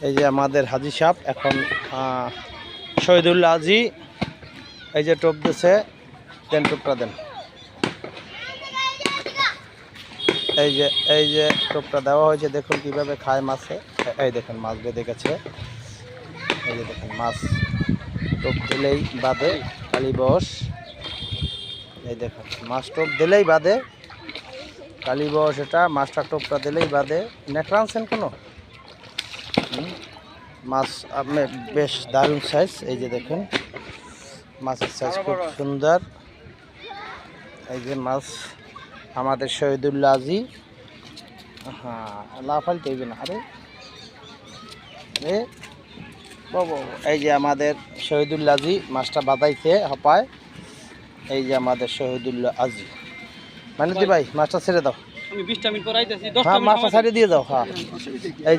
এই যে আমাদের হাজি সাহেব এখন শহীদুল্লাহ হাজি এই যে টোপ দিছে, দেন টোপটা দেন। এই যে টোপটা দেওয়া হয়েছে, দেখুন কিভাবে খায় মাছে। এই দেখুন মাছ বেঁধে গেছে। এই যে দেখুন মাছ টোপ দিলেই বাঁধে কালী বস। এই দেখুন মাছ টোপ দিলেই বাঁধে কালী বস। এটা মাছটা টোপটা দিলেই বাঁধে। নেকড়া আনছেন কোনো মাছ? আপনি বেশ দারুণ সাইজ। এই যে দেখুন মাছের সাইজ খুব সুন্দর। এই যে মাছ আমাদের শহীদুল্লাহ হাজি। হ্যাঁ, লাফাল তৈবে না। আরে বাবা, এই যে আমাদের শহীদুল্লাহ হাজি মাছটা বাঁধাইছে হপায়। এই যে আমাদের শহীদুল্লাহ হাজি। মানে ভাই মাছটা ছেড়ে দাও। আমি 20 মিনিট পর আইতাছি, 10 হ্যাঁ, মিনিট মাছটা ছাড়িয়ে দিয়ে দাও। হ্যাঁ, এই যে